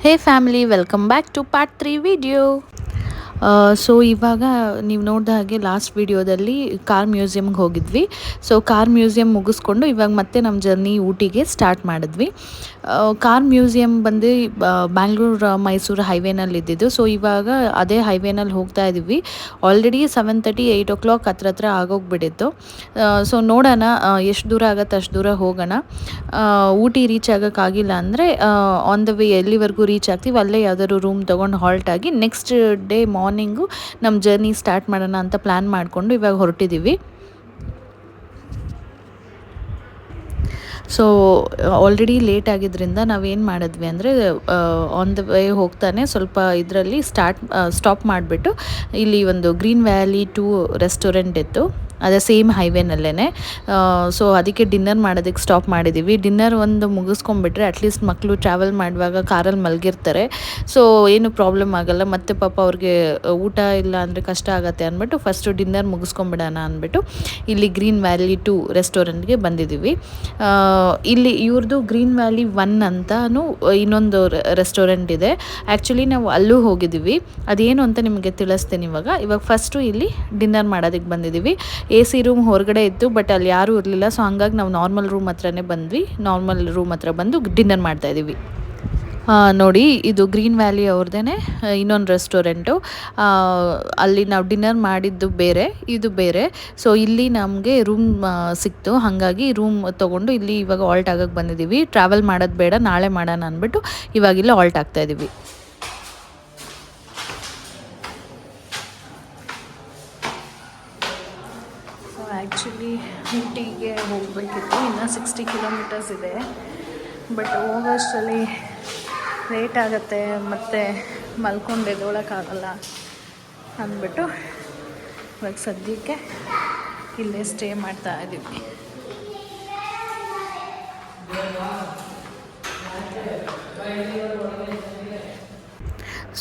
Hey family, welcome back to part 3 video. So ಇವಾಗ ನೀವು ನೋಡಿದ ಹಾಗೆ ಲಾಸ್ಟ್ ವಿಡಿಯೋದಲ್ಲಿ ಕಾರ್ ಮ್ಯೂಸಿಯಮ್ಗೆ ಹೋಗಿದ್ವಿ. ಸೊ ಕಾರ್ ಮ್ಯೂಸಿಯಮ್ ಮುಗಿಸ್ಕೊಂಡು ಇವಾಗ ಮತ್ತೆ ನಮ್ಮ ಜರ್ನಿ ಊಟಿಗೆ ಸ್ಟಾರ್ಟ್ ಮಾಡಿದ್ವಿ. ಕಾರ್ ಮ್ಯೂಸಿಯಮ್ ಬಂದು ಬ್ಯಾಂಗ್ಳೂರು ಮೈಸೂರು ಹೈವೇನಲ್ಲಿ ಇದ್ದಿದ್ದು. ಸೊ ಇವಾಗ ಅದೇ ಹೈವೇನಲ್ಲಿ ಹೋಗ್ತಾ ಇದ್ದೀವಿ. ಆಲ್ರೆಡಿ 7:30 8 o'clock ಹತ್ರ ಆಗೋಗ್ಬಿಟ್ಟಿತ್ತು. ಸೊ ನೋಡೋಣ ಎಷ್ಟು ದೂರ ಆಗುತ್ತೆ ಅಷ್ಟು ದೂರ ಹೋಗೋಣ. ಊಟಿ ರೀಚ್ ಆಗೋಕ್ಕಾಗಿಲ್ಲ ಅಂದರೆ ಆನ್ ದ ವೇ ಎಲ್ಲಿವರೆಗೂ ರೀಚ್ ಆಗ್ತೀವಿ ಅಲ್ಲೇ ಯಾವ್ದಾದ್ರು ರೂಮ್ ತೊಗೊಂಡು ಹಾಲ್ಟ್ ಆಗಿ ನೆಕ್ಸ್ಟ್ ಡೇ ಮಾರ್ನಿಂಗು ನಮ್ಮ ಜರ್ನಿ ಸ್ಟಾರ್ಟ್ ಮಾಡೋಣ ಅಂತ ಪ್ಲ್ಯಾನ್ ಮಾಡಿಕೊಂಡು ಇವಾಗ ಹೊರಟಿದ್ದೀವಿ. ಸೊ ಆಲ್ರೆಡಿ ಲೇಟ್ ಆಗಿದ್ದರಿಂದ ನಾವೇನು ಮಾಡಿದ್ವಿ ಅಂದರೆ ಆನ್ ದ ವೇ ಹೋಗ್ತಾನೆ ಸ್ವಲ್ಪ ಇದರಲ್ಲಿ ಸ್ಟಾಪ್ ಮಾಡಿಬಿಟ್ಟು ಇಲ್ಲಿ ಒಂದು ಗ್ರೀನ್ ವ್ಯಾಲಿ 2 ರೆಸ್ಟೋರೆಂಟ್ ಇತ್ತು, ಅದೇ ಸೇಮ್ ಹೈವೇನಲ್ಲೇ. ಸೊ ಅದಕ್ಕೆ ಡಿನ್ನರ್ ಮಾಡೋದಕ್ಕೆ ಸ್ಟಾಪ್ ಮಾಡಿದ್ದೀವಿ. ಡಿನ್ನರ್ ಒಂದು ಮುಗಿಸ್ಕೊಂಡ್ಬಿಟ್ರೆ ಅಟ್ಲೀಸ್ಟ್ ಮಕ್ಕಳು ಟ್ರಾವೆಲ್ ಮಾಡುವಾಗ ಕಾರಲ್ಲಿ ಮಲಗಿರ್ತಾರೆ, ಸೊ ಏನು ಪ್ರಾಬ್ಲಮ್ ಆಗೋಲ್ಲ. ಮತ್ತು ಪಾಪ ಅವ್ರಿಗೆ ಊಟ ಇಲ್ಲ ಅಂದರೆ ಕಷ್ಟ ಆಗುತ್ತೆ ಅಂದ್ಬಿಟ್ಟು ಫಸ್ಟು ಡಿನ್ನರ್ ಮುಗಿಸ್ಕೊಂಬಿಡೋಣ ಅಂದ್ಬಿಟ್ಟು ಇಲ್ಲಿ ಗ್ರೀನ್ ವ್ಯಾಲಿ 2 ರೆಸ್ಟೋರೆಂಟ್ಗೆ ಬಂದಿದ್ದೀವಿ. ಇಲ್ಲಿ ಇವ್ರದ್ದು ಗ್ರೀನ್ ವ್ಯಾಲಿ 1 ಅಂತಲೂ ಇನ್ನೊಂದು ರೆಸ್ಟೋರೆಂಟ್ ಇದೆ. ಆ್ಯಕ್ಚುಲಿ ನಾವು ಅಲ್ಲೂ ಹೋಗಿದ್ದೀವಿ, ಅದೇನು ಅಂತ ನಿಮಗೆ ತಿಳಿಸ್ತೀನಿ. ಇವಾಗ ಫಸ್ಟು ಇಲ್ಲಿ ಡಿನ್ನರ್ ಮಾಡೋದಕ್ಕೆ ಬಂದಿದ್ದೀವಿ. AC ರೂಮ್ ಹೊರಗಡೆ ಇತ್ತು, ಬಟ್ ಅಲ್ಲಿ ಯಾರೂ ಇರಲಿಲ್ಲ. ಸೊ ಹಂಗಾಗಿ ನಾವು ನಾರ್ಮಲ್ ರೂಮ್ ಹತ್ರನೇ ಬಂದ್ವಿ. ನಾರ್ಮಲ್ ರೂಮ್ ಹತ್ರ ಬಂದು ಡಿನ್ನರ್ ಮಾಡ್ತಾಯಿದ್ದೀವಿ. ನೋಡಿ, ಇದು ಗ್ರೀನ್ ವ್ಯಾಲಿ ಅವ್ರದ್ದೇ ಇನ್ನೊಂದು ರೆಸ್ಟೋರೆಂಟು. ಅಲ್ಲಿ ನಾವು ಡಿನ್ನರ್ ಮಾಡಿದ್ದು ಬೇರೆ, ಇದು ಬೇರೆ. ಸೊ ಇಲ್ಲಿ ನಮಗೆ ರೂಮ್ ಸಿಕ್ತು, ಹಾಗಾಗಿ ರೂಮ್ ತೊಗೊಂಡು ಇಲ್ಲಿ ಇವಾಗ ಆಲ್ಟ್ ಆಗೋಕ್ಕೆ ಬಂದಿದ್ದೀವಿ. ಟ್ರಾವೆಲ್ ಮಾಡೋದು ಬೇಡ, ನಾಳೆ ಮಾಡೋಣ ಅಂದ್ಬಿಟ್ಟು ಇವಾಗಿಲ್ಲ ಆಲ್ಟ್ ಆಗ್ತಾಯಿದ್ದೀವಿ. ಆ್ಯಕ್ಚುಲಿ ಊಟಿಗೆ ಹೋಗಬೇಕಿತ್ತು, ಇನ್ನು 60 ಕಿಲೋಮೀಟರ್ಸ್ ಇದೆ. ಬಟ್ ಹೋಗೋಷ್ಟರಲ್ಲಿ ಲೇಟ್ ಆಗುತ್ತೆ, ಮತ್ತು ಮಲ್ಕೊಂಡು ಎದ್ದೋಳಕ್ಕಾಗಲ್ಲ ಅಂದ್ಬಿಟ್ಟು ಇವಾಗ ಸದ್ಯಕ್ಕೆ ಇಲ್ಲೇ ಸ್ಟೇ ಮಾಡ್ತಾ ಇದ್ದೀವಿ.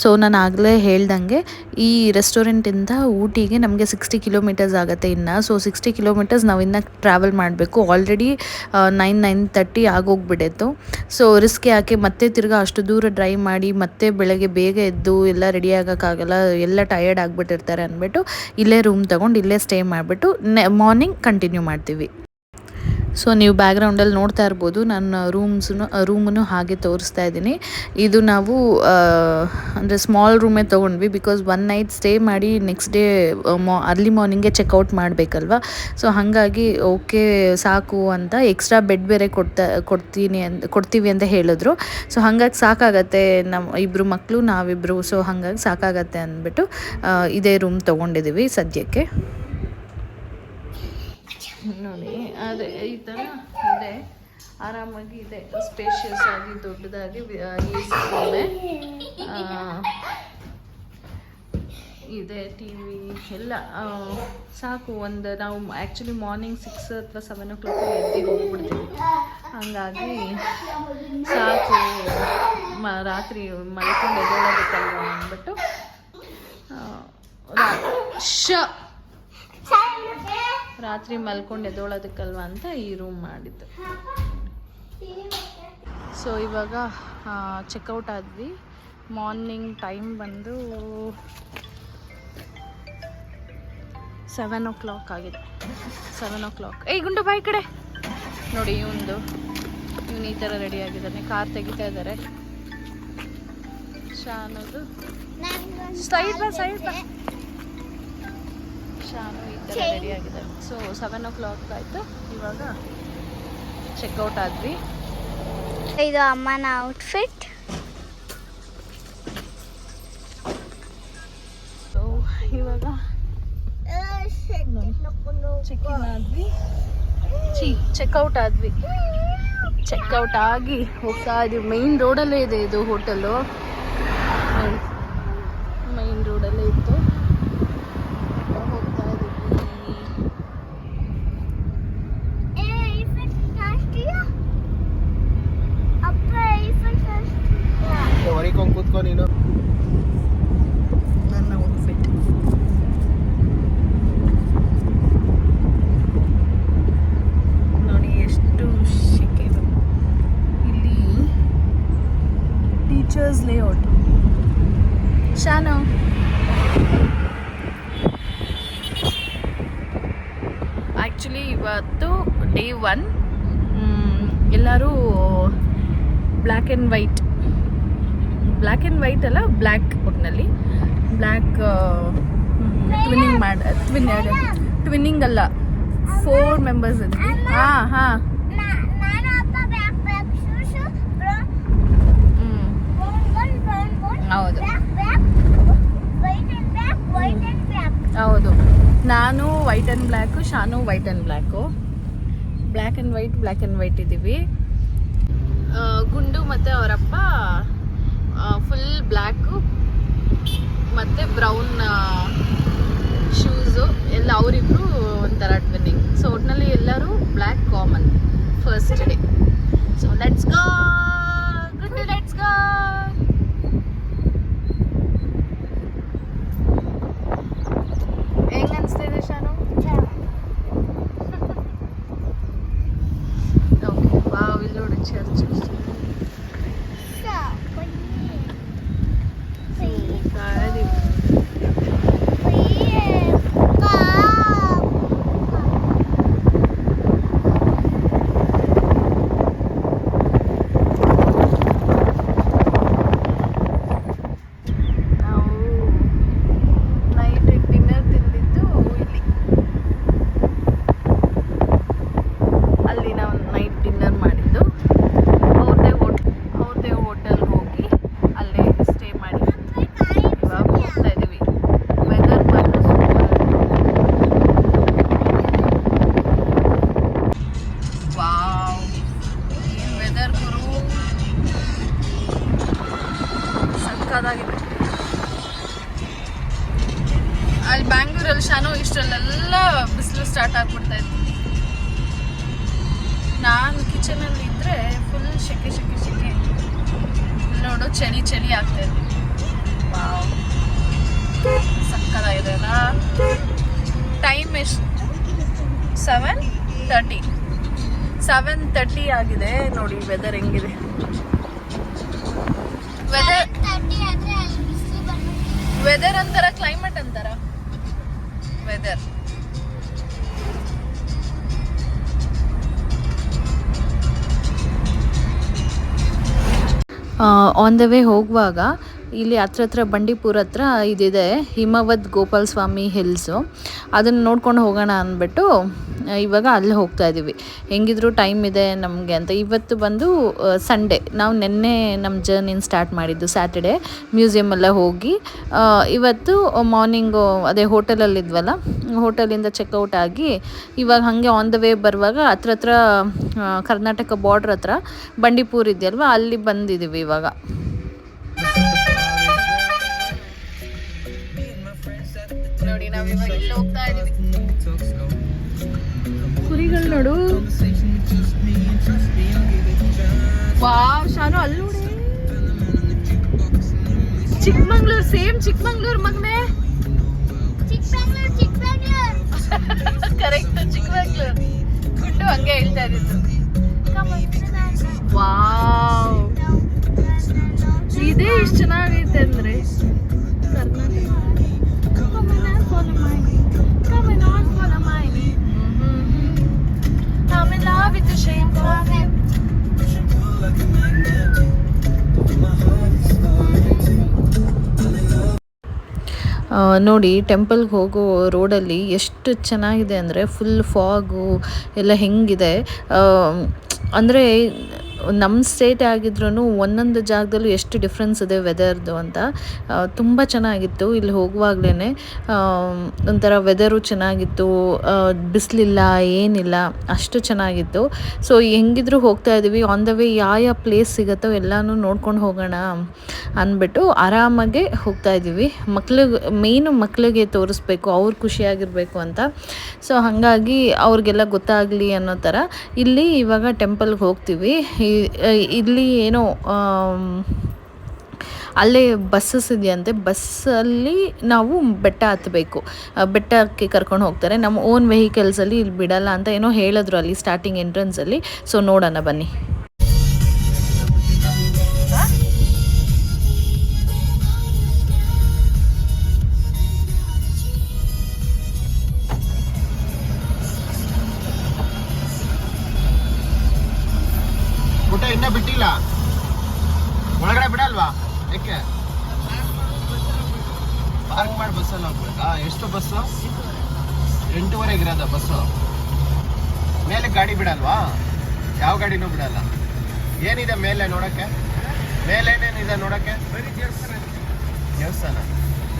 ಸೊ ನಾನು ಆಗಲೇ ಹೇಳ್ದಂಗೆ ಈ ರೆಸ್ಟೋರೆಂಟಿಂದ ಊಟಿಗೆ ನಮಗೆ 60 ಕಿಲೋಮೀಟರ್ಸ್ ಆಗುತ್ತೆ ಇನ್ನು. ಸೊ 60 ಕಿಲೋಮೀಟರ್ಸ್ ನಾವು ಇನ್ನೂ ಟ್ರಾವೆಲ್ ಮಾಡಬೇಕು. ಆಲ್ರೆಡಿ 9:30 ಆಗೋಗ್ಬಿಟ್ಟಿತ್ತು. ಸೊ ರಿಸ್ಕ್ ಯಾಕೆ ಮತ್ತೆ ತಿರ್ಗಾ ಅಷ್ಟು ದೂರ ಡ್ರೈವ್ ಮಾಡಿ ಮತ್ತೆ ಬೆಳಗ್ಗೆ ಬೇಗ ಎದ್ದು ಎಲ್ಲ ರೆಡಿ ಆಗೋಕ್ಕಾಗಲ್ಲ, ಎಲ್ಲ ಟಯರ್ಡ್ ಆಗಿಬಿಟ್ಟಿರ್ತಾರೆ ಅಂದ್ಬಿಟ್ಟು ಇಲ್ಲೇ ರೂಮ್ ತೊಗೊಂಡು ಇಲ್ಲೇ ಸ್ಟೇ ಮಾಡಿಬಿಟ್ಟು ಮಾರ್ನಿಂಗ್ ಕಂಟಿನ್ಯೂ ಮಾಡ್ತೀವಿ. ಸೊ ನೀವು ಬ್ಯಾಕ್ಗ್ರೌಂಡಲ್ಲಿ ನೋಡ್ತಾ ಇರ್ಬೋದು, ನಾನು ರೂಮನ್ನು ಹಾಗೆ ತೋರಿಸ್ತಾ ಇದ್ದೀನಿ. ಇದು ನಾವು ಅಂದರೆ ಸ್ಮಾಲ್ ರೂಮೇ ತೊಗೊಂಡ್ವಿ, ಬಿಕಾಸ್ 1 ನೈಟ್ ಸ್ಟೇ ಮಾಡಿ ನೆಕ್ಸ್ಟ್ ಡೇ ಅರ್ಲಿ ಮಾರ್ನಿಂಗೇ ಚೆಕ್ಔಟ್ ಮಾಡಬೇಕಲ್ವ. ಸೊ ಹಾಗಾಗಿ ಓಕೆ ಸಾಕು ಅಂತ ಎಕ್ಸ್ಟ್ರಾ ಬೆಡ್ ಬೇರೆ ಕೊಡ್ತೀವಿ ಅಂತ ಹೇಳಿದ್ರು. ಸೊ ಹಾಗಾಗಿ ಸಾಕಾಗತ್ತೆ, ನಮ್ಮ ಇಬ್ಬರು ಮಕ್ಕಳು ನಾವಿಬ್ಬರು, ಸೊ ಹಾಗಾಗಿ ಸಾಕಾಗತ್ತೆ ಅಂದ್ಬಿಟ್ಟು ಇದೇ ರೂಮ್ ತೊಗೊಂಡಿದ್ದೀವಿ ಸದ್ಯಕ್ಕೆ. ನೋಡಿ, ಅದೇ ಈ ಥರ ಇದೆ, ಆರಾಮಾಗಿ ಇದೆ, ಸ್ಪೇಷಿಯಸ್ ಆಗಿ ದೊಡ್ಡದಾಗಿ AC ರೂಮೇ ಇದೆ, TV ಎಲ್ಲ ಸಾಕು. ನಾವು ಆ್ಯಕ್ಚುಲಿ ಮಾರ್ನಿಂಗ್ 6 ಅಥವಾ 7 o'clock ಎದ್ದು ಹೋಗ್ಬಿಡ್ತೀವಿ, ಹಾಗಾಗಿ ಸಾಕು ರಾತ್ರಿ ಮಲ್ಕೊಂಡು ಎದ್ದೋಳೋದಕ್ಕಲ್ವ ಅಂದ್ಬಿಟ್ಟು ರಾತ್ರಿ ಮಲ್ಕೊಂಡು ಎದ್ದೋಳೋದಕ್ಕಲ್ವ ಅಂತ ಈ ರೂಮ್ ಮಾಡಿದ್ದು. ಸೊ ಇವಾಗ ಚೆಕ್ಔಟ್ ಆದ್ವಿ. ಮಾರ್ನಿಂಗ್ ಟೈಮ್ ಬಂದು 7 o'clock ಆಗಿದೆ. 7 o'clock. ಗುಂಡು ಬಾಯಿ ಕಡೆ ನೋಡಿ, ಇವನು ಈ ಥರ ರೆಡಿ ಆಗಿದ್ದಾನೆ, ಕಾರ್ ತೆಗಿತಾ ಇದ್ದಾರೆ. ಶಾನದು ಸೈಡ್ ಬಾ ಶಾನು ಈ ಥರ ರೆಡಿ ಆಗಿದ್ದಾರೆ. ಸೊ 7 o'clock ಆಯಿತು, ಇವಾಗ ಚೆಕ್ಔಟ್ ಆದ್ವಿ. ಇದು ಅಮ್ಮನ ಔಟ್ಫಿಟ್. ಸೊ ಇವಾಗ ಚೆಕ್ಔಟ್ ಆದ್ವಿ. ಚೆಕ್ಔಟ್ ಆಗಿ ಹೋಗ್ತಾ ಇದೀವಿ. ಮೈನ್ ರೋಡಲ್ಲೇ ಇದೆ ಇದು ಹೋಟೆಲು, ಮೈನ್ ರೋಡಲ್ಲೇ ಇತ್ತು. ನನ್ನ ಔಟ್ಫಿಟ್ ನೋಡಿ, ಎಷ್ಟು ಶೆಕೆ. ಇಲ್ಲಿ ಬ್ರದರ್ಸ್ ಲೇಔಟ್. ಶಾನು ಆ್ಯಕ್ಚುಲಿ ಇವತ್ತು ಡೇ 1. ಎಲ್ಲರೂ ಬ್ಲ್ಯಾಕ್ ಆ್ಯಂಡ್ ವೈಟ್ ಅಲ್ಲ, ಬ್ಲ್ಯಾಕ್ ಒಟ್ಟಿನಲ್ಲಿ ಬ್ಲ್ಯಾಕ್ ಟ್ವಿನ್ನಿಂಗ್ ಅಲ್ಲ, 4 ಮೆಂಬರ್ಸ್ ಇದ್ವಿ. ಹಾಂ ಹೌದು ಹೌದು, ನಾನು white and black, Shanu white and black, black and white ಇದ್ದೀವಿ. ಗುಂಡು ಮತ್ತು ಅವರಪ್ಪ ಫುಲ್ ಬ್ಲ್ಯಾಕು ಮತ್ತು ಬ್ರೌನ್ ಶೂಸು ಎಲ್ಲ, ಅವರಿಬ್ರು ಒಂಥರ ಟ್ವಿನ್ನಿಂಗ್. ಸೊ ಒಟ್ಟಿನಲ್ಲಿ ಎಲ್ಲರೂ black common first day. So let's go ಗುಂಡು, ಲೆಟ್ಸ್ ಗೋ. ಹೆಂಗ ಅನಿಸ್ತಿದೆ ಶಾನು? ಓಕೆ, ವಾವ್, ಇಲ್ಲಿ ನೋಡಿ ಚರ್ಚ್. ಅಲ್ಲಿ ಬ್ಯಾಂಗ್ಳೂರಲ್ಲಿ ಶಾನು ಇಷ್ಟರಲ್ಲೆಲ್ಲ ಬಿಸಿಲು ಸ್ಟಾರ್ಟ್ ಆಗ್ಬಿಡ್ತಾ ಇತ್ತು. ನಾನು ಕಿಚನಲ್ಲಿ ಇದ್ದರೆ ಫುಲ್ ಶೆಕೆ ನೋಡು, ಚಳಿ ಆಗ್ತಾ ಇತ್ತು. ವಾವ್, ಸಕ್ಕತ್ತಾಗಿದೆ ಅಲ್ಲ. ಟೈಮ್ ಎಷ್ಟು? 7:30 ಆಗಿದೆ. ನೋಡಿ ವೆದರ್ ಹೆಂಗಿದೆ. ವೆದರ್ ಅಂತಾರ, ಕ್ಲೈಮೇಟ್ ಅಂತಾರ? ವೆದರ್. ಆನ್ ದ ವೇ ಹೋಗುವಾಗ ಇಲ್ಲಿ ಹತ್ರ ಬಂಡೀಪುರ ಹತ್ರ ಇದಿದೆ, ಹಿಮವದ್ ಗೋಪಾಲ ಸ್ವಾಮಿ ಹಿಲ್ಸು. ಅದನ್ನು ನೋಡ್ಕೊಂಡು ಹೋಗೋಣ ಅಂದ್ಬಿಟ್ಟು ಇವಾಗ ಅಲ್ಲಿ ಹೋಗ್ತಾ ಇದ್ದೀವಿ. ಹೆಂಗಿದ್ರು ಟೈಮ್ ಇದೆ ನಮಗೆ ಅಂತ. ಇವತ್ತು ಬಂದು ಸಂಡೇ, ನಾವು ನಿನ್ನೆ ನಮ್ಮ ಜರ್ನಿನ ಸ್ಟಾರ್ಟ್ ಮಾಡಿದ್ದು ಸ್ಯಾಟರ್ಡೆ. ಮ್ಯೂಸಿಯಮ್ ಎಲ್ಲ ಹೋಗಿ ಇವತ್ತು ಮಾರ್ನಿಂಗು ಅದೇ ಹೋಟೆಲಲ್ಲಿದ್ವಲ್ಲ, ಹೋಟೆಲಿಂದ ಚೆಕ್ಔಟ್ ಆಗಿ ಇವಾಗ ಹಾಗೆ ಆನ್ ದ ವೇ ಬರುವಾಗ ಹತ್ರ ಕರ್ನಾಟಕ ಬಾರ್ಡ್ರ್ ಹತ್ರ ಬಂಡೀಪುರ ಇದೆಯಲ್ವ, ಅಲ್ಲಿ ಬಂದಿದ್ದೀವಿ ಇವಾಗ. ನೋಡಿ ನಾವಿವಾಗ ಇಲ್ಲಿ ಹೋಗ್ತಾ ಇದೀವಿ. ಕುರಿಗಳು ನೋಡು. ವಾವ್ ಶಾನು, ಅಲ್ಲಿ ನೋಡಿ ಚಿಕ್ಕಮಂಗ್ಳೂರ್, ಸೇಮ್ ಚಿಕ್ಕಮಂಗ್ಳೂರ್ ಮಗನೇ. ಕರೆಕ್ಟ್, ಚಿಕ್ಕಮಂಗ್ಳೂರ್. ಗುಂಡು ಹಂಗೆ ಹೇಳ್ತಾ ಇದ್ದಿದ್ದು. ವಾವ್, ಇದೇ ಇಷ್ಟು ಚೆನ್ನಾಗೈತೆ ಅಂದ್ರೆ ಕರ್ನಾಟಕ. ನೋಡಿ ಟೆಂಪಲ್ಗೆ ಹೋಗೋ ರೋಡಲ್ಲಿ ಎಷ್ಟು ಚೆನ್ನಾಗಿದೆ ಅಂದರೆ ಫುಲ್ ಫಾಗು ಎಲ್ಲ ಹೆಂಗಿದೆ ಅಂದರೆ ನಮ್ಮ ಸ್ಟೇಟ್ ಆಗಿದ್ರೂ ಒಂದೊಂದು ಜಾಗದಲ್ಲೂ ಎಷ್ಟು ಡಿಫ್ರೆನ್ಸ್ ಇದೆ ವೆದರ್ದು ಅಂತ. ತುಂಬ ಚೆನ್ನಾಗಿತ್ತು. ಇಲ್ಲಿ ಹೋಗುವಾಗಲೇ ಒಂಥರ ವೆದರು ಚೆನ್ನಾಗಿತ್ತು, ಬಿಸಿಲಿಲ್ಲ, ಏನಿಲ್ಲ, ಅಷ್ಟು ಚೆನ್ನಾಗಿತ್ತು. ಸೊ ಹೆಂಗಿದ್ರು ಹೋಗ್ತಾ ಇದ್ದೀವಿ, ಆನ್ ದ ವೇ ಯಾವ ಪ್ಲೇಸ್ ಸಿಗುತ್ತೋ ಎಲ್ಲನೂ ನೋಡ್ಕೊಂಡು ಹೋಗೋಣ ಅಂದ್ಬಿಟ್ಟು ಆರಾಮಾಗೆ ಹೋಗ್ತಾ ಇದ್ದೀವಿ. ಮಕ್ಳಿಗೆ ತೋರಿಸ್ಬೇಕು, ಅವ್ರು ಖುಷಿಯಾಗಿರಬೇಕು ಅಂತ. ಸೊ ಹಾಗಾಗಿ ಅವ್ರಿಗೆಲ್ಲ ಗೊತ್ತಾಗಲಿ ಅನ್ನೋ ಥರ ಇಲ್ಲಿ ಇವಾಗ ಟೆಂಪಲ್ಗೆ ಹೋಗ್ತೀವಿ. ಇಲ್ಲಿ ಏನೋ ಅಲ್ಲೇ ಬಸ್ಸಸ್ ಇದೆಯಂತೆ, ಬಸ್ಸಲ್ಲಿ ನಾವು ಬೆಟ್ಟ ಹತ್ತಬೇಕು, ಬೆಟ್ಟಕ್ಕೆ ಕರ್ಕೊಂಡು ಹೋಗ್ತಾರೆ. ನಮ್ಮ ಓನ್ ವೆಹಿಕಲ್ಸಲ್ಲಿ ಇಲ್ಲಿ ಬಿಡಲ್ಲ ಅಂತ ಏನೋ ಹೇಳಿದ್ರು ಅಲ್ಲಿ ಸ್ಟಾರ್ಟಿಂಗ್ ಎಂಟ್ರೆನ್ಸಲ್ಲಿ. ಸೊ ನೋಡೋಣ ಬನ್ನಿ. ಬಿಡಲ್ವಾ? ಯಾಕೆ ಪಾರ್ಕ್ ಮಾಡಿ ಬಸ್ಸಲ್ಲಿ ಹೋಗ್ಬೇಕಾ? ಎಷ್ಟು ಬಸ್ಸು? 8:30 ಇರೋದ ಬಸ್ಸು. ಮೇಲೆ ಗಾಡಿ ಬಿಡಲ್ವಾ? ಯಾವ ಗಾಡಿನೂ ಬಿಡಲ್ಲ. ಏನಿದೆ ಮೇಲೆ ನೋಡಕ್ಕೆ? ಮೇಲೇನೇನಿದೆ ನೋಡಕ್ಕೆ? ದೇವಸ್ಥಾನ.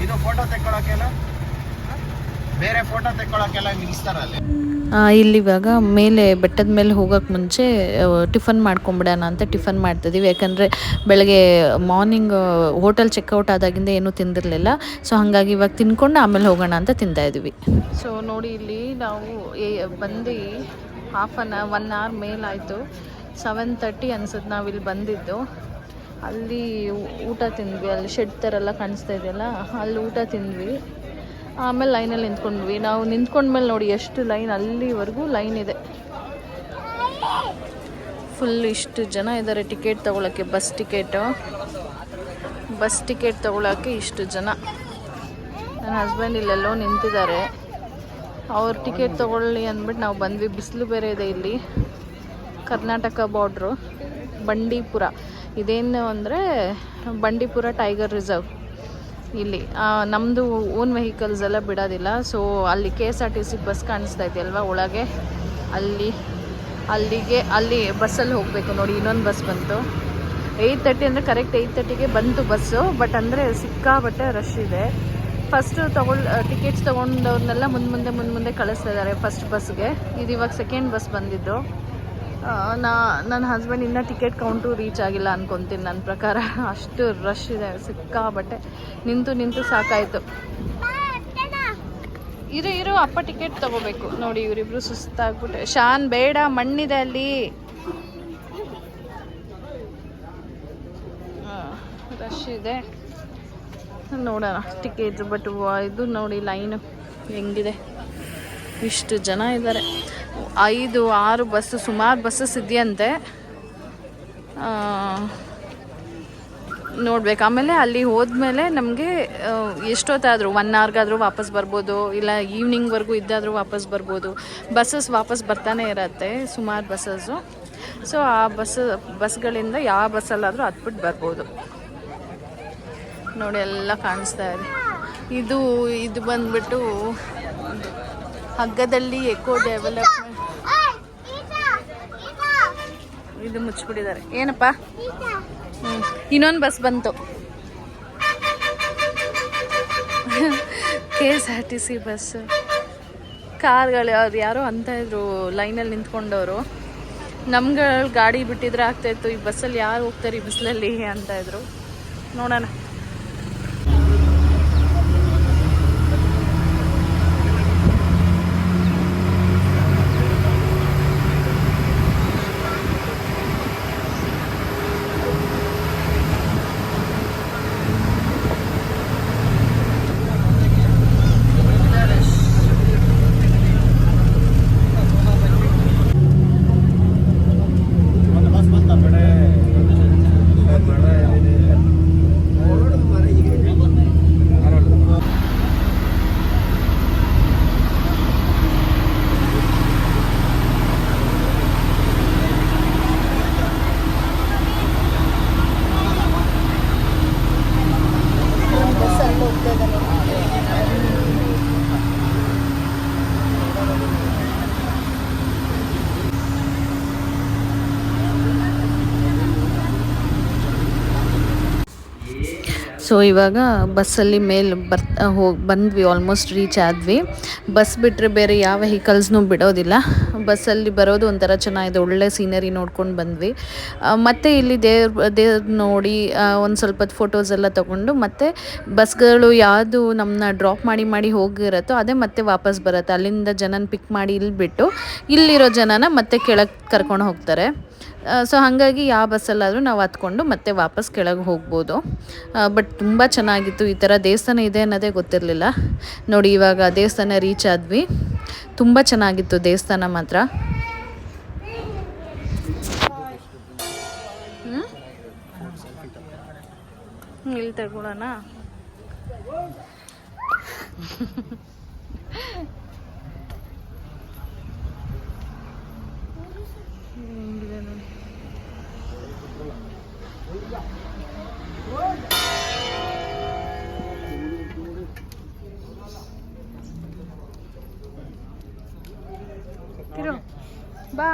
ಇದು ಫೋಟೋ ತೆಕ್ಕೊಳಕ್ಕೆಲ್ಲ, ಬೇರೆ ಫೋಟೋ ತೆಕ್ಕೊಳಕ್ಕೆಲ್ಲ ನಿಲ್ಲಿಸ್ತಾರಲ್ಲಿ. ಇಲ್ಲಿವಾಗ ಮೇಲೆ ಬೆಟ್ಟದ ಮೇಲೆ ಹೋಗೋಕ್ಕೆ ಮುಂಚೆ ಟಿಫನ್ ಮಾಡ್ಕೊಂಬಿಡೋಣ ಅಂತ ಟಿಫನ್ ಮಾಡ್ತಿದ್ದೀವಿ. ಯಾಕಂದರೆ ಬೆಳಗ್ಗೆ ಮಾರ್ನಿಂಗ್ ಹೋಟೆಲ್ ಚೆಕ್ಔಟ್ ಆದಾಗಿಂದ ಏನೂ ತಿಂದಿರಲಿಲ್ಲ. ಸೊ ಹಾಗಾಗಿ ಇವಾಗ ತಿನ್ಕೊಂಡು ಆಮೇಲೆ ಹೋಗೋಣ ಅಂತ ತಿಂತಾಯಿದ್ವಿ. ಸೊ ನೋಡಿ, ಇಲ್ಲಿ ನಾವು ಬಂದು ಒನ್ ಅವರ್ ಮೇಲಾಯಿತು. 7:30 ಅನ್ಸುತ್ತೆ ನಾವಿಲ್ಲಿ ಬಂದಿದ್ದು. ಅಲ್ಲಿ ಊಟ ತಿಂದ್ವಿ. ಅಲ್ಲಿ ಶೆಡ್ ಥರ ಎಲ್ಲ ಕಾಣಿಸ್ತಾ ಇದೆಯಲ್ಲ, ಅಲ್ಲಿ ಊಟ ತಿಂದ್ವಿ. ಆಮೇಲೆ ಲೈನಲ್ಲಿ ನಿಂತ್ಕೊಂಡ್ವಿ. ನಾವು ನಿಂತ್ಕೊಂಡ್ಮೇಲೆ ನೋಡಿ ಎಷ್ಟು ಲೈನ್, ಅಲ್ಲಿವರೆಗೂ ಲೈನ್ ಇದೆ. ಫುಲ್ ಇಷ್ಟು ಜನ ಇದ್ದಾರೆ ಟಿಕೆಟ್ ತೊಗೊಳಕ್ಕೆ. ಬಸ್ ಟಿಕೆಟ್ ತೊಗೊಳಕ್ಕೆ ಇಷ್ಟು ಜನ. ನನ್ನ ಹಸ್ಬೆಂಡ್ ಇಲ್ಲೆಲ್ಲೋ ನಿಂತಿದ್ದಾರೆ. ಅವ್ರು ಟಿಕೆಟ್ ತೊಗೊಳ್ಳಿ ಅಂದ್ಬಿಟ್ಟು ನಾವು ಬಂದ್ವಿ. ಬಿಸಿಲು ಬೇರೆ ಇದೆ ಇಲ್ಲಿ. ಕರ್ನಾಟಕ ಬಾರ್ಡ್ರು, ಬಂಡೀಪುರ. ಇದೇನು ಅಂದರೆ ಬಂಡೀಪುರ ಟೈಗರ್ ರಿಸರ್ವ್. ಇಲ್ಲಿ ನಮ್ಮದು ಓನ್ ವೆಹಿಕಲ್ಸ್ ಎಲ್ಲ ಬಿಡೋದಿಲ್ಲ. ಸೊ ಅಲ್ಲಿ KSRTC ಬಸ್ ಕಾಣಿಸ್ತಾ ಇದೆಯಲ್ವ ಒಳಗೆ, ಅಲ್ಲಿ ಬಸ್ಸಲ್ಲಿ ಹೋಗಬೇಕು. ನೋಡಿ, ಇನ್ನೊಂದು ಬಸ್ ಬಂತು. 8:30 ಅಂದರೆ ಕರೆಕ್ಟ್ 8:30ಗೆ ಬಂತು ಬಸ್ಸು. ಬಟ್ ಅಂದರೆ ಸಿಕ್ಕಾಬಟ್ಟೆ ರಶ್ ಇದೆ. ಫಸ್ಟು ಟಿಕೆಟ್ಸ್ ತೊಗೊಂಡವ್ರನ್ನೆಲ್ಲ ಮುಂದೆ ಕಳಿಸ್ತಾ ಇದ್ದಾರೆ ಫಸ್ಟ್ ಬಸ್ಗೆ. ಇದು ಇವಾಗ ಸೆಕೆಂಡ್ ಬಸ್ ಬಂದಿದ್ದು. ನನ್ನ ಹಸ್ಬೆಂಡ್ ಇನ್ನೂ ಟಿಕೆಟ್ ಕೌಂಟು ರೀಚ್ ಆಗಿಲ್ಲ ಅನ್ಕೊತೀನಿ. ನನ್ನ ಪ್ರಕಾರ ಅಷ್ಟು ರಶ್ ಇದೆ, ಸಿಕ್ಕಾಬಟ್ಟೆ. ನಿಂತು ಸಾಕಾಯಿತು. ಇರು ಅಪ್ಪ ಟಿಕೆಟ್ ತೊಗೋಬೇಕು. ನೋಡಿ, ಇವರಿಬ್ರು ಸುಸ್ತಾಗ್ಬಿಟ್ಟೆ. ಶಾನ್ ಬೇಡ, ಮಣ್ಣಿದೆ ಅಲ್ಲಿ. ರಶ್ ಇದೆ, ನೋಡೋಣ ಟಿಕೆಟ್. ಬಟ್ ಇದು ನೋಡಿ ಲೈನು ಹೆಂಗಿದೆ, ಇಷ್ಟು ಜನ ಇದ್ದಾರೆ. 5-6 ಬಸ್ಸು, ಸುಮಾರು ಬಸ್ಸಸ್ ಇದೆಯಂತೆ. ನೋಡ್ಬೇಕು. ಆಮೇಲೆ ಅಲ್ಲಿ ಹೋದ್ಮೇಲೆ ನಮಗೆ ಎಷ್ಟೊತ್ತಾದರೂ 1 ಅವರ್ಗಾದರೂ ವಾಪಸ್ ಬರ್ಬೋದು, ಇಲ್ಲ ಈವ್ನಿಂಗ್ವರೆಗೂ ಇದ್ದಾದರೂ ವಾಪಸ್ ಬರ್ಬೋದು. ಬಸ್ಸಸ್ ವಾಪಸ್ ಬರ್ತಾನೆ ಇರತ್ತೆ, ಸುಮಾರು ಬಸ್ಸಸ್ಸು. ಸೊ ಆ ಬಸ್ಗಳಿಂದ ಯಾವ ಬಸ್ಸಲ್ಲಾದರೂ ಹತ್ಬಿಟ್ಟು ಬರ್ಬೋದು. ನೋಡಿ, ಎಲ್ಲ ಕಾಣಿಸ್ತಾ ಇದೆ. ಇದು ಬಂದ್ಬಿಟ್ಟು ಹಗ್ಗದಲ್ಲಿ ಎಕೋ ಡೆವಲಪ್ಮೆಂಟ್. ಇದು ಮುಚ್ಚಿಬಿಟ್ಟಿದ್ದಾರೆ. ಏನಪ್ಪ? ಇನ್ನೊಂದು ಬಸ್ ಬಂತು. KSRTC bus. ಕಾರ್ಗಳು ಅವ್ರು ಯಾರೋ ಅಂತ ಇದ್ರು ಲೈನಲ್ಲಿ ನಿಂತ್ಕೊಂಡವರು. ನಮ್ಗಳು ಗಾಡಿ ಬಿಟ್ಟಿದ್ರೆ ಆಗ್ತಾಯಿತ್ತು, ಈ ಬಸ್ಸಲ್ಲಿ ಯಾರು ಹೋಗ್ತಾರೆ ಈ ಬಿಸಿಲಲ್ಲಿ ಅಂತ ಇದ್ರು. ನೋಡೋಣ. ಸೊ ಇವಾಗ ಬಸ್ಸಲ್ಲಿ ಮೇಲೆ ಬಂದ್ವಿ. ಆಲ್ಮೋಸ್ಟ್ ರೀಚ್ ಆದ್ವಿ. ಬಸ್ ಬಿಟ್ಟರೆ ಬೇರೆ ಯಾವ ವೆಹಿಕಲ್ಸ್ನೂ ಬಿಡೋದಿಲ್ಲ. ಬಸ್ಸಲ್ಲಿ ಬರೋದು ಒಂಥರ ಚೆನ್ನಾಗಿದೆ, ಒಳ್ಳೆ ಸೀನರಿ ನೋಡ್ಕೊಂಡು ಬಂದ್ವಿ. ಮತ್ತು ಇಲ್ಲಿ ದೇವ್ರ ನೋಡಿ ಒಂದು ಸ್ವಲ್ಪ ಫೋಟೋಸ್ ಎಲ್ಲ ತೊಗೊಂಡು, ಮತ್ತು ಬಸ್ಗಳು ಯಾವುದು ನಮ್ಮನ್ನ ಡ್ರಾಪ್ ಮಾಡಿ ಹೋಗಿರತ್ತೋ ಅದೇ ಮತ್ತೆ ವಾಪಸ್ ಬರುತ್ತೆ. ಅಲ್ಲಿಂದ ಜನನ ಪಿಕ್ ಮಾಡಿ ಇಲ್ಲಿ ಬಿಟ್ಟು ಇಲ್ಲಿರೋ ಜನನ ಮತ್ತೆ ಕೆಳಗೆ ಕರ್ಕೊಂಡು ಹೋಗ್ತಾರೆ. ಸೊ ಹಾಗಾಗಿ ಯಾವ ಬಸ್ಸಲ್ಲಾದರೂ ನಾವು ಹತ್ಕೊಂಡು ಮತ್ತೆ ವಾಪಸ್ ಕೆಳಗೆ ಹೋಗ್ಬೋದು. ಬಟ್ ತುಂಬ ಚೆನ್ನಾಗಿತ್ತು. ಈ ಥರ ದೇವಸ್ಥಾನ ಇದೆ ಅನ್ನೋದೇ ಗೊತ್ತಿರಲಿಲ್ಲ. ನೋಡಿ, ಇವಾಗ ದೇವಸ್ಥಾನ ರೀಚ್ ಆದ್ವಿ. ತುಂಬ ಚೆನ್ನಾಗಿತ್ತು ದೇವಸ್ಥಾನ ಮಾತ್ರ. ಇಲ್ಲಿ ತಗೊಳ್ಳೋಣ. ಬಾ.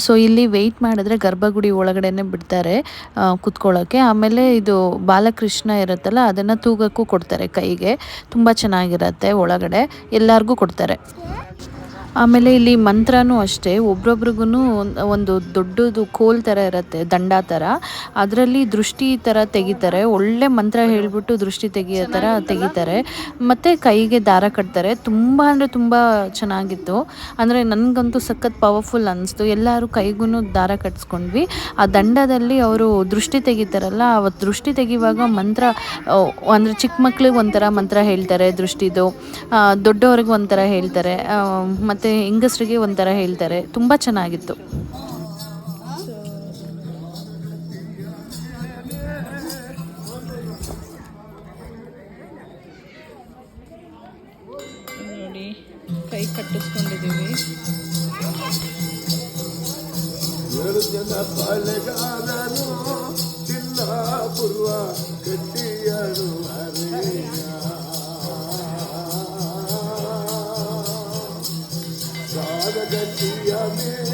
ಸೊ ಇಲ್ಲಿ ವೆಯ್ಟ್ ಮಾಡಿದ್ರೆ ಗರ್ಭಗುಡಿ ಒಳಗಡೆನೆ ಬಿಡ್ತಾರೆ ಕುತ್ಕೊಳ್ಳೋಕ್ಕೆ. ಆಮೇಲೆ ಇದು ಬಾಲಕೃಷ್ಣ ಇರುತ್ತಲ್ಲ ಅದನ್ನು ತೂಗಕ್ಕೂ ಕೊಡ್ತಾರೆ ಕೈಗೆ. ತುಂಬ ಚೆನ್ನಾಗಿರತ್ತೆ, ಒಳಗಡೆ ಎಲ್ಲರಿಗೂ ಕೊಡ್ತಾರೆ. ಆಮೇಲೆ ಇಲ್ಲಿ ಮಂತ್ರನೂ ಅಷ್ಟೇ, ಒಬ್ರೊಬ್ರಿಗೂ ಒಂದು ದೊಡ್ಡದು ಕೋಲ್ ಥರ ಇರುತ್ತೆ, ದಂಡ ಥರ. ಅದರಲ್ಲಿ ದೃಷ್ಟಿ ಥರ ತೆಗಿತಾರೆ. ಒಳ್ಳೆ ಮಂತ್ರ ಹೇಳಿಬಿಟ್ಟು ದೃಷ್ಟಿ ತೆಗಿಯೋ ಥರ ತೆಗಿತಾರೆ. ಮತ್ತು ಕೈಗೆ ದಾರ ಕಟ್ತಾರೆ. ತುಂಬ ಅಂದರೆ ತುಂಬ ಚೆನ್ನಾಗಿತ್ತು. ಅಂದರೆ ನನಗಂತೂ ಸಖತ್ ಪವರ್ಫುಲ್ ಅನ್ನಿಸ್ತು. ಎಲ್ಲರೂ ಕೈಗೂ ದಾರ ಕಟ್ಸ್ಕೊಂಡ್ವಿ. ಆ ದಂಡದಲ್ಲಿ ಅವರು ದೃಷ್ಟಿ ತೆಗಿತಾರಲ್ಲ, ಅವತ್ತು ದೃಷ್ಟಿ ತೆಗಿವಾಗ ಮಂತ್ರ ಅಂದರೆ ಚಿಕ್ಕ ಮಕ್ಳಿಗೆ ಒಂಥರ ಮಂತ್ರ ಹೇಳ್ತಾರೆ ದೃಷ್ಟಿದು, ದೊಡ್ಡವ್ರಿಗೆ ಒಂಥರ ಹೇಳ್ತಾರೆ, ಮತ್ತು ಹೆಂಗಸರಿಗೆ ಒಂಥರ ಹೇಳ್ತಾರೆ. ತುಂಬ ಚೆನ್ನಾಗಿತ್ತು. ನೋಡಿ, ಕೈ ಕಟ್ಟಿಸ್ಕೊಂಡಿದ್ದೀವಿ. Gatiya mein